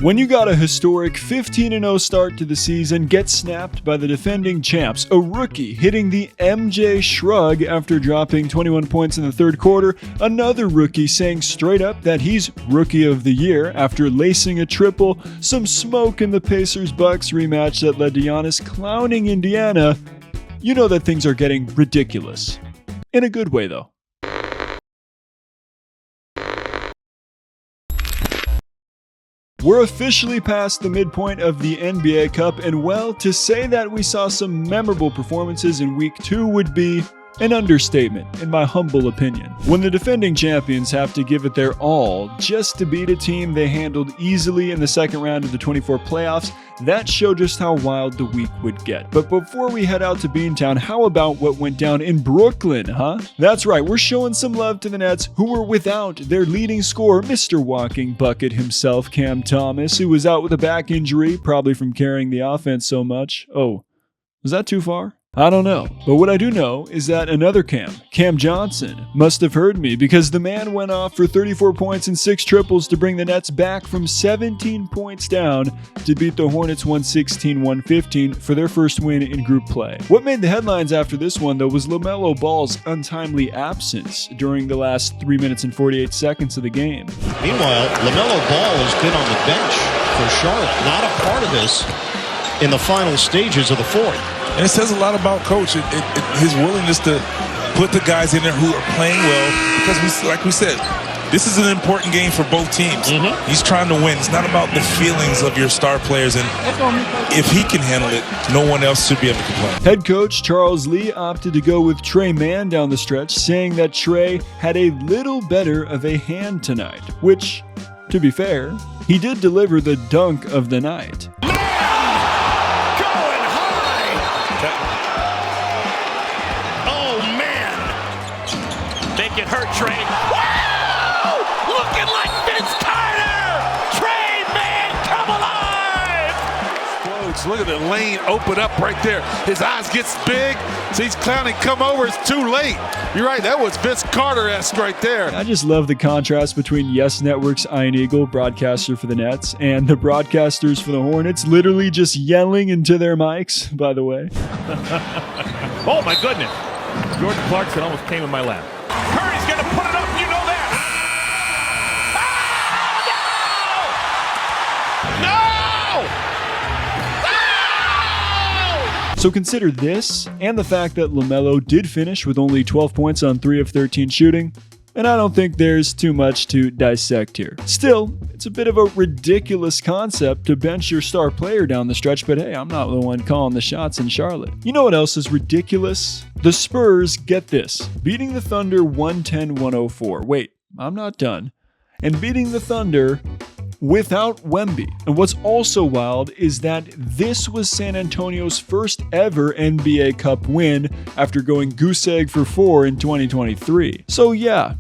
When you got a historic 15-0 start to the season, get snapped by the defending champs, a rookie hitting the MJ shrug after dropping 21 points in the third quarter, another rookie saying straight up that he's Rookie of the Year after lacing a triple, some smoke in the Pacers-Bucks rematch that led to Giannis clowning Indiana, you know that things are getting ridiculous. In a good way, though. We're officially past the midpoint of the NBA Cup, and well, to say that we saw some memorable performances in Week 2 would be an understatement, in my humble opinion. When the defending champions have to give it their all just to beat a team they handled easily in the second round of the 24 playoffs, that showed just how wild the week would get. But before we head out to Beantown, how about what went down in Brooklyn, huh? That's right, we're showing some love to the Nets, who were without their leading scorer, Mr. Walking Bucket himself, Cam Thomas, who was out with a back injury, probably from carrying the offense so much. Oh, was that too far? I don't know, but what I do know is that another Cam Johnson, must have heard me because the man went off for 34 points and 6 triples to bring the Nets back from 17 points down to beat the Hornets 116-115 for their first win in group play. What made the headlines after this one, though, was LaMelo Ball's untimely absence during the last 3 minutes and 48 seconds of the game. Meanwhile, LaMelo Ball has been on the bench for Charlotte, not a part of this in the final stages of the fourth. And it says a lot about Coach, his willingness to put the guys in there who are playing well. Because, like we said, this is an important game for both teams. He's trying to win. It's not about the feelings of your star players. And if he can handle it, no one else should be able to complain. Head coach Charles Lee opted to go with Trey Mann down the stretch, saying that Trey had a little better of a hand tonight. Which, to be fair, he did deliver the dunk of the night. Get hurt, Trey. Wow! Looking like Vince Carter! Trey Mann, come alive! Explodes. Look at the lane open up right there. His eyes gets big. Sees Clowney come over. It's too late. You're right. That was Vince Carter-esque right there. I just love the contrast between Yes Network's Ian Eagle, broadcaster for the Nets, and the broadcasters for the Hornets, literally just yelling into their mics, by the way. Oh, my goodness. Jordan Clarkson almost came in my lap. Curry's going to put it up, you know that. No! So consider this, and the fact that LaMelo did finish with only 12 points on 3 of 13 shooting, and I don't think there's too much to dissect here. Still, it's a bit of a ridiculous concept to bench your star player down the stretch, but hey, I'm not the one calling the shots in Charlotte. You know what else is ridiculous? The Spurs, get this, beating the Thunder 110-104. Wait, I'm not done. And beating the Thunder without Wemby. And what's also wild is that this was San Antonio's first ever NBA Cup win after going goose egg for 4 in 2023. So yeah,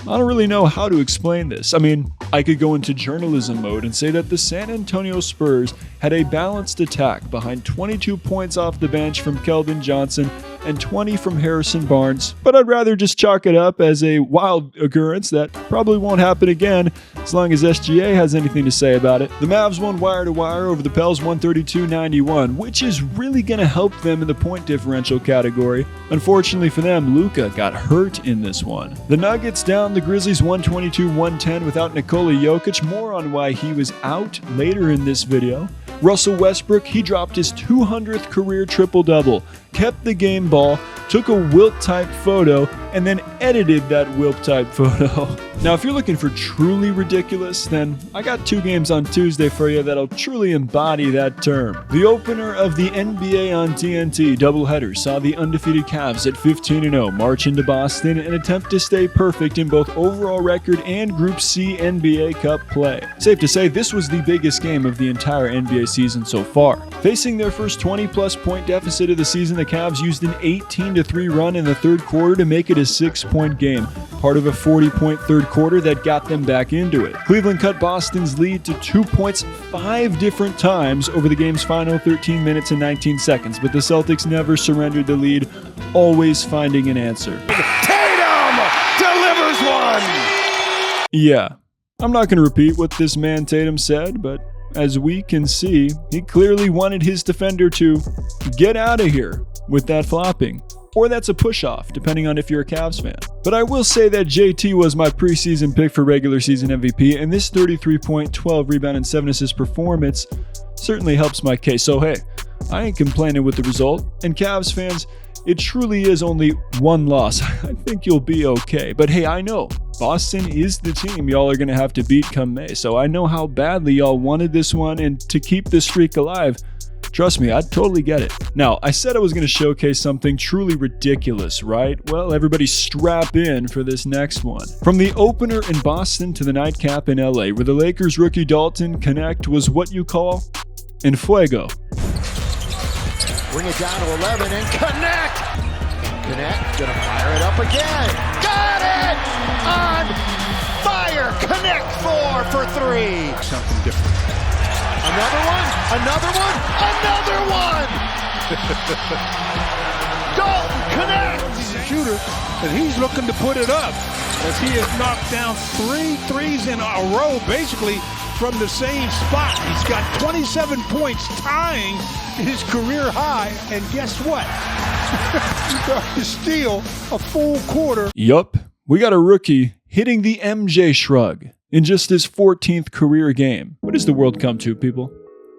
I don't really know how to explain this. I mean, I could go into journalism mode and say that the San Antonio Spurs had a balanced attack behind 22 points off the bench from Keldon Johnson and 20 from Harrison Barnes, but I'd rather just chalk it up as a wild occurrence that probably won't happen again as long as SGA has anything to say about it. The Mavs won wire to wire over the Pels 132-91, which is really going to help them in the point differential category. Unfortunately for them, Luka got hurt in this one. The Nuggets down the Grizzlies 122-110 without Nikola Jokic. More on why he was out later in this video. Russell Westbrook, he dropped his 200th career triple-double, kept the game ball, took a Wilt-type photo, and then edited that Wilt-type photo. Now, if you're looking for truly ridiculous, then I got 2 games on Tuesday for you that'll truly embody that term. The opener of the NBA on TNT doubleheader saw the undefeated Cavs at 15-0 march into Boston and attempt to stay perfect in both overall record and Group C NBA Cup play. Safe to say, this was the biggest game of the entire NBA season so far. Facing their first 20-plus point deficit of the season, the Cavs used an 18-3 run in the third quarter to make it a 6-point game, part of a 40-point third quarter that got them back into it. Cleveland cut Boston's lead to 2 points 5 different times over the game's final 13 minutes and 19 seconds, but the Celtics never surrendered the lead, always finding an answer. Tatum delivers one! Yeah, I'm not going to repeat what this man Tatum said, but as we can see, he clearly wanted his defender to get out of here with that flopping. Or that's a push-off, depending on if you're a Cavs fan. But I will say that JT was my preseason pick for regular season MVP, and this 33-point, 12 rebound, and 7 assist performance certainly helps my case. So hey, I ain't complaining with the result. And Cavs fans, it truly is only one loss. I think you'll be okay. But hey, I know Boston is the team y'all are going to have to beat come May. So I know how badly y'all wanted this one, and to keep this streak alive, trust me, I totally get it. Now, I said I was going to showcase something truly ridiculous, right? Well, everybody strap in for this next one. From the opener in Boston to the nightcap in LA, where the Lakers rookie Dalton Knecht was what you call en fuego. Bring it down to 11 and Knecht! Knecht gonna fire it up again. Got it! On fire! Knecht 4 for 3. Something different. Another one! Another one! Another one! Dalton Knecht! He's a shooter, and he's looking to put it up as he has knocked down 3 threes in a row, basically from the same spot. He's got 27 points, tying his career high, and guess what? He's going to steal a full quarter. Yup, we got a rookie hitting the MJ shrug in just his 14th career game. What does the world come to, people?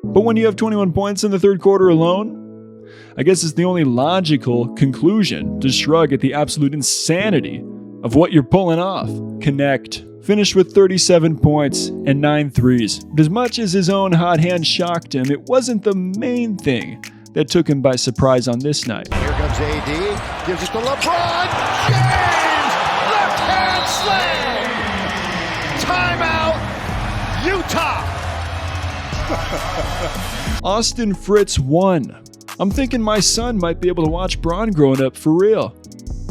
But when you have 21 points in the third quarter alone, I guess it's the only logical conclusion to shrug at the absolute insanity of what you're pulling off. Knecht finished with 37 points and 9 threes. But as much as his own hot hand shocked him, it wasn't the main thing that took him by surprise on this night. Here comes AD, gives it to LeBron James! Left hand slam! Timeout, Utah! Austin Fritz won. I'm thinking my son might be able to watch Bron growing up for real.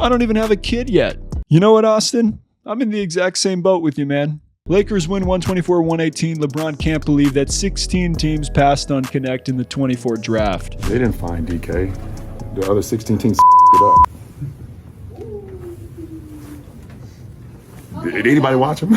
I don't even have a kid yet. You know what, Austin? I'm in the exact same boat with you, man. Lakers win 124-118. LeBron can't believe that 16 teams passed on Knecht in the 24 draft. They didn't find DK. The other 16 teams it up. Did anybody watch him?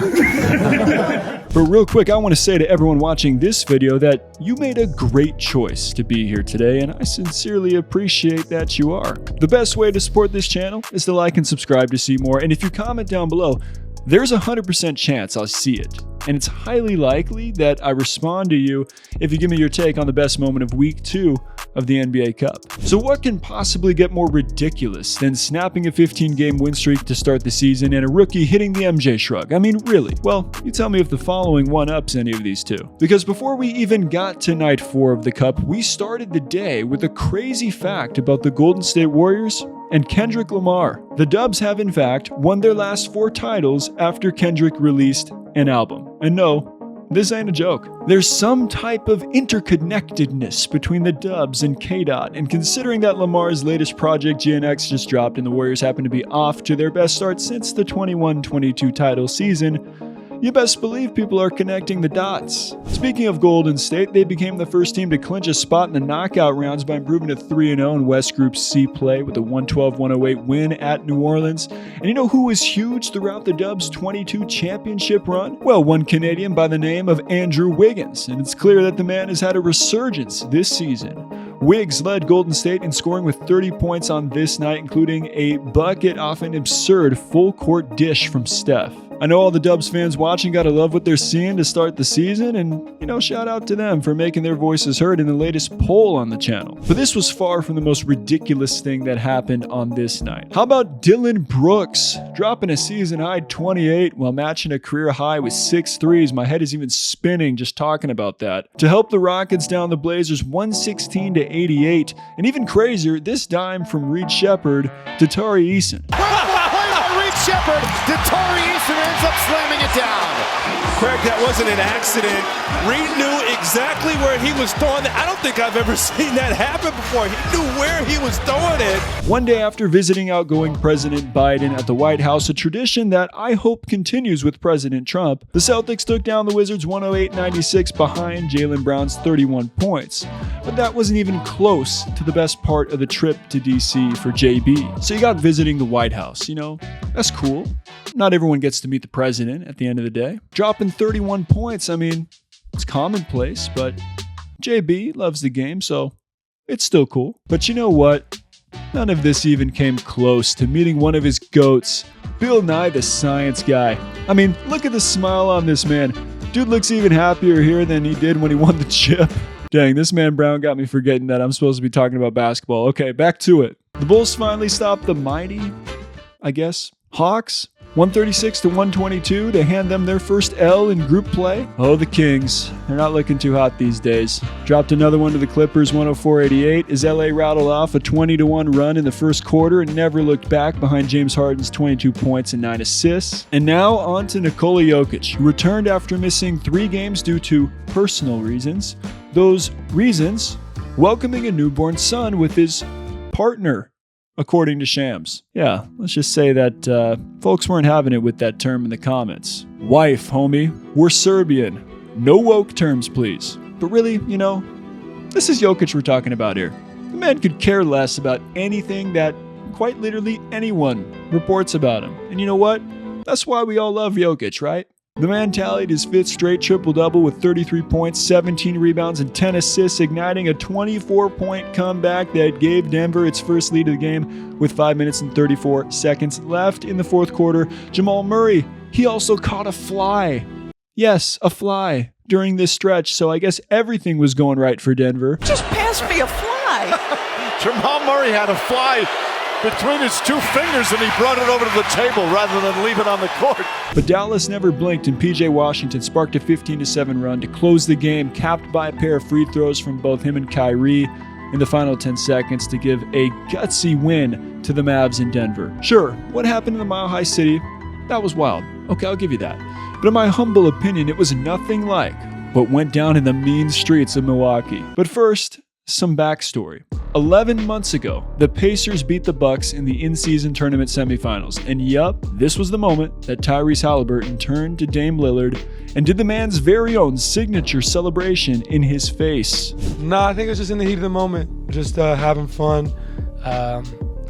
But real quick, I want to say to everyone watching this video that you made a great choice to be here today, and I sincerely appreciate that you are. The best way to support this channel is to like and subscribe to see more, and if you comment down below, there's a 100% chance I'll see it. And it's highly likely that I respond to you if you give me your take on the best moment of week 2 of the NBA Cup. So what can possibly get more ridiculous than snapping a 15-game win streak to start the season and a rookie hitting the MJ shrug? I mean, really? Well, you tell me if the following one-ups any of these two. Because before we even got to night 4 of the Cup, we started the day with a crazy fact about the Golden State Warriors and Kendrick Lamar. The Dubs have in fact won their last 4 titles after Kendrick released an album. And no, this ain't a joke. There's some type of interconnectedness between the Dubs and K-Dot, and considering that Lamar's latest project GNX just dropped and the Warriors happen to be off to their best start since the 21-22 title season, you best believe people are connecting the dots. Speaking of Golden State, they became the first team to clinch a spot in the knockout rounds by improving to 3-0 in West Group C play with a 112-108 win at New Orleans. And you know who was huge throughout the Dubs' 22 championship run? Well, one Canadian by the name of Andrew Wiggins, and it's clear that the man has had a resurgence this season. Wiggs led Golden State in scoring with 30 points on this night, including a bucket off an absurd full-court dish from Steph. I know all the Dubs fans watching gotta love what they're seeing to start the season, and, shout out to them for making their voices heard in the latest poll on the channel. But this was far from the most ridiculous thing that happened on this night. How about Dillon Brooks dropping a season-high 28 while matching a career high with 6 threes? My head is even spinning just talking about that. To help the Rockets down the Blazers 116-88, and even crazier, this dime from Reed Shepherd to Tari Eason. Reed Shepherd, Tari Eason ends up slamming it down. Craig, that wasn't an accident. Reed knew exactly where he was throwing it. I don't think I've ever seen that happen before. He knew where he was throwing it. One day after visiting outgoing President Biden at the White House, a tradition that I hope continues with President Trump, the Celtics took down the Wizards 108-96 behind Jaylen Brown's 31 points. But that wasn't even close to the best part of the trip to DC for JB. So you got visiting the White House, that's cool. Not everyone gets to meet the president at the end of the day. Dropping 31 points, It's commonplace, but JB loves the game, so it's still cool. But you know what? None of this even came close to meeting one of his GOATs, Bill Nye the Science Guy. I mean, look at the smile on this man. Dude looks even happier here than he did when he won the chip. Dang, this man Brown got me forgetting that I'm supposed to be talking about basketball. Okay, back to it. The Bulls finally stopped the mighty, I guess, Hawks. 136-122 to hand them their first L in group play. Oh, the Kings. They're not looking too hot these days. Dropped another one to the Clippers, 104-88, as LA rattled off a 20-1 run in the first quarter and never looked back behind James Harden's 22 points and 9 assists. And now on to Nikola Jokic, who returned after missing 3 games due to personal reasons. Those reasons, welcoming a newborn son with his partner, according to Shams. Yeah, let's just say that folks weren't having it with that term in the comments. Wife, homie, we're Serbian. No woke terms, please. But really, you know, this is Jokic we're talking about here. The man could care less about anything that quite literally anyone reports about him. And you know what? That's why we all love Jokic, right? The man tallied his 5th straight triple-double with 33 points, 17 rebounds, and 10 assists, igniting a 24-point comeback that gave Denver its first lead of the game with 5 minutes and 34 seconds left in the fourth quarter. Jamal Murray, he also caught a fly. Yes, a fly during this stretch, so I guess everything was going right for Denver. Just pass me a fly. Jamal Murray had a fly between his 2 fingers and he brought it over to the table rather than leave it on the court. But Dallas never blinked, and PJ Washington sparked a 15-7 run to close the game, capped by a pair of free throws from both him and Kyrie in the final 10 seconds to give a gutsy win to the Mavs in Denver. Sure, what happened in the Mile High City, that was wild. Okay, I'll give you that. But in my humble opinion, it was nothing like what went down in the mean streets of Milwaukee. But first, some backstory. 11 months ago, the Pacers beat the Bucks in the in-season tournament semifinals. And yup, this was the moment that Tyrese Halliburton turned to Dame Lillard and did the man's very own signature celebration in his face. No, I think it was just in the heat of the moment, just having fun. I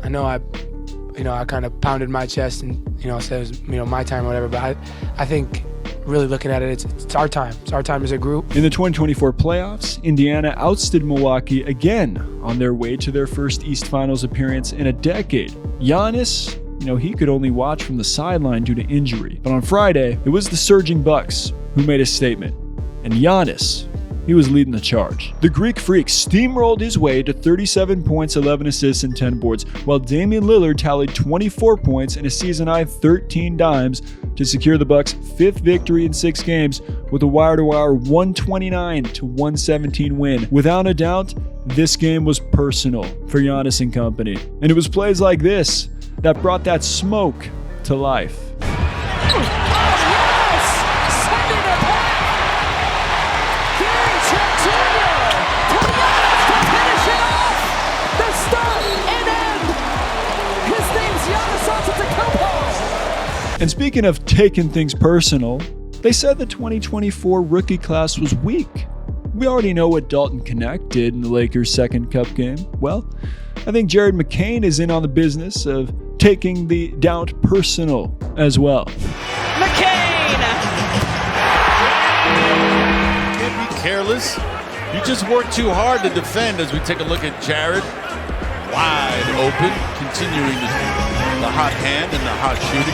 know I kind of pounded my chest and, said it was, my time or whatever, but I think really looking at it, it's our time. It's our time as a group. In the 2024 playoffs, Indiana ousted Milwaukee again on their way to their first East Finals appearance in a decade. Giannis, he could only watch from the sideline due to injury. But on Friday, it was the surging Bucks who made a statement. And Giannis, he was leading the charge. The Greek Freak steamrolled his way to 37 points, 11 assists, and 10 boards, while Damian Lillard tallied 24 points and a season-high 13 dimes to secure the Bucks' 5th victory in 6 games with a wire-to-wire 129-117 win. Without a doubt, this game was personal for Giannis and company. And it was plays like this that brought that smoke to life. And speaking of taking things personal, they said the 2024 rookie class was weak. We already know what Dalton Knecht did in the Lakers' second cup game. Well, I think Jared McCain is in on the business of taking the doubt personal as well. McCain! Can't be careless. You just work too hard to defend as we take a look at Jared. Wide open, continuing the hot hand and the hot shooting.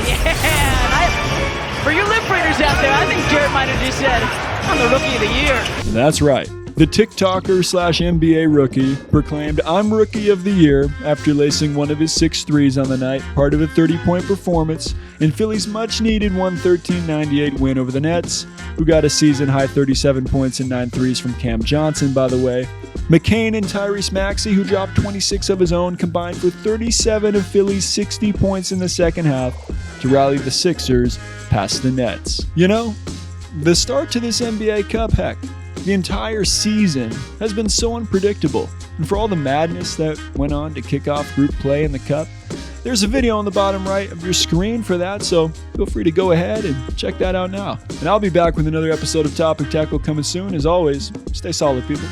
Yeah, for you lip readers out there, I think Jared might have just said, I'm the Rookie of the Year. That's right. The TikToker/NBA rookie proclaimed, I'm Rookie of the Year after lacing one of his 6 threes on the night, part of a 30-point performance in Philly's much-needed 113-98 win over the Nets, who got a season-high 37 points and 9 threes from Cam Johnson, by the way. McCain and Tyrese Maxey, who dropped 26 of his own, combined for 37 of Philly's 60 points in the second half to rally the Sixers past the Nets. The start to this NBA Cup, heck, the entire season has been so unpredictable. And for all the madness that went on to kick off group play in the Cup, there's a video on the bottom right of your screen for that, so feel free to go ahead and check that out now. And I'll be back with another episode of Topic Tackle coming soon. As always, stay solid, people.